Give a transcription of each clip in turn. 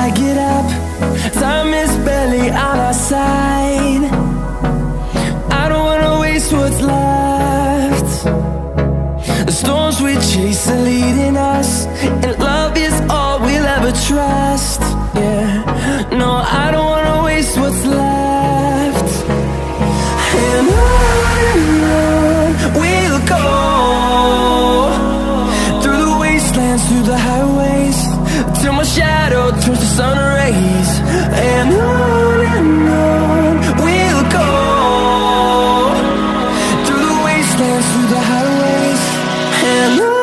I get up. Time is barely on our side. I don't wanna waste what's left. The storms we chase are leading us, and love is all we'll ever trust. Yeah, no, I don't wanna waste what's left. And on we'll go, through the wastelands, through the highways, till my shadow turns to sun rays. And on we'll go, through the wastelands, through the highways, and on.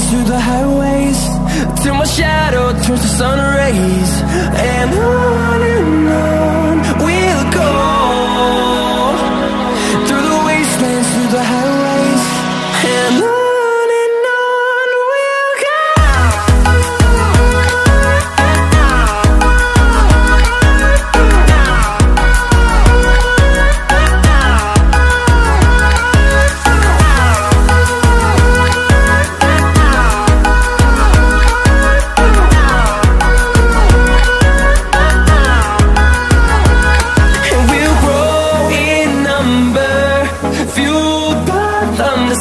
Through the highways, till my shadow turns to sun rays. And on we'll go, through the wastelands, through the highways, and on we'll go.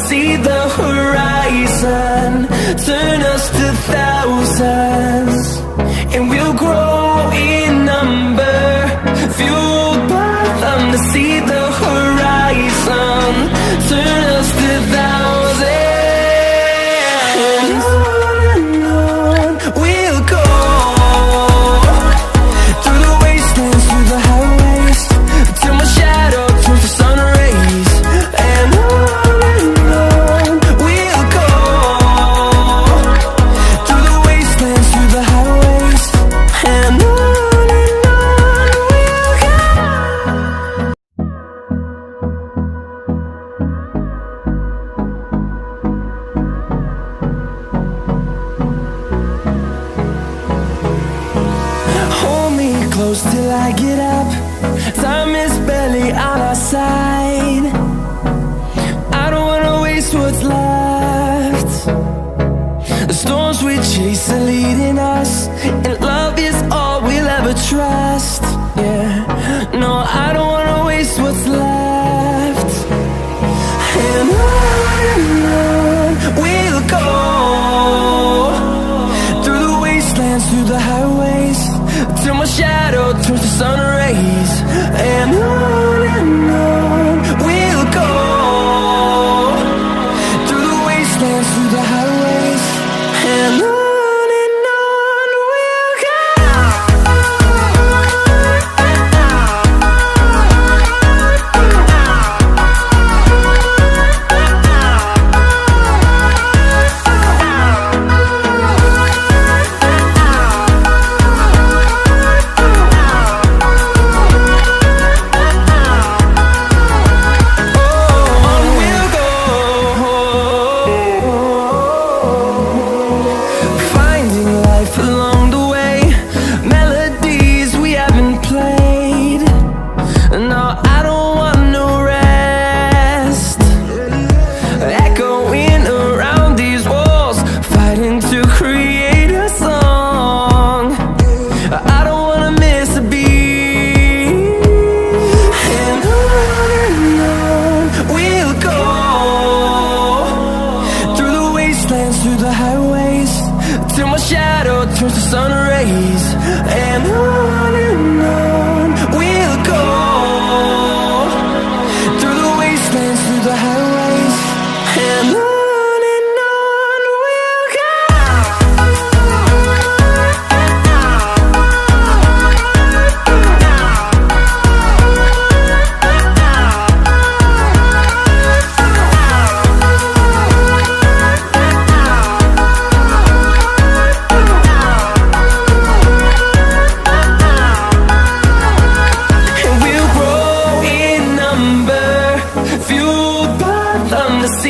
See the horizon turn us to thousands, and we'll grow in number, fueled by them. To see the horizon turn us to thousands, and on we'll go, through the wastelands, through the highways, till my shadow turns to sun rays. And close till I get up. Time is barely on our side. I don't wanna waste what's left. The storms we chase are leading us, and love is all we'll ever trust. Yeah, no, I don't wanna waste what's left. And on we'll go, through the wastelands, through the highways, till my shadow turns to sun rays. And on we'll go, through the wastelands, through the highways, and on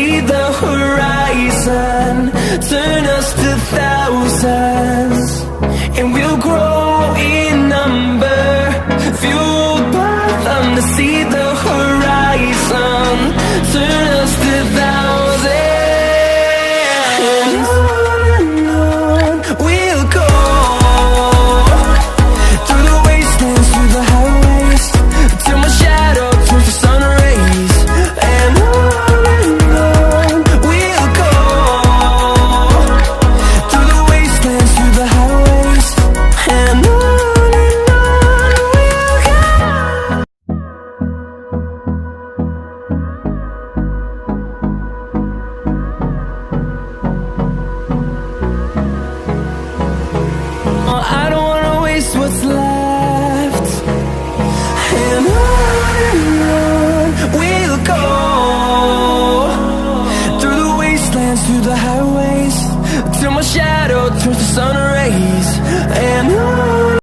see the horizon, turn us to thousands.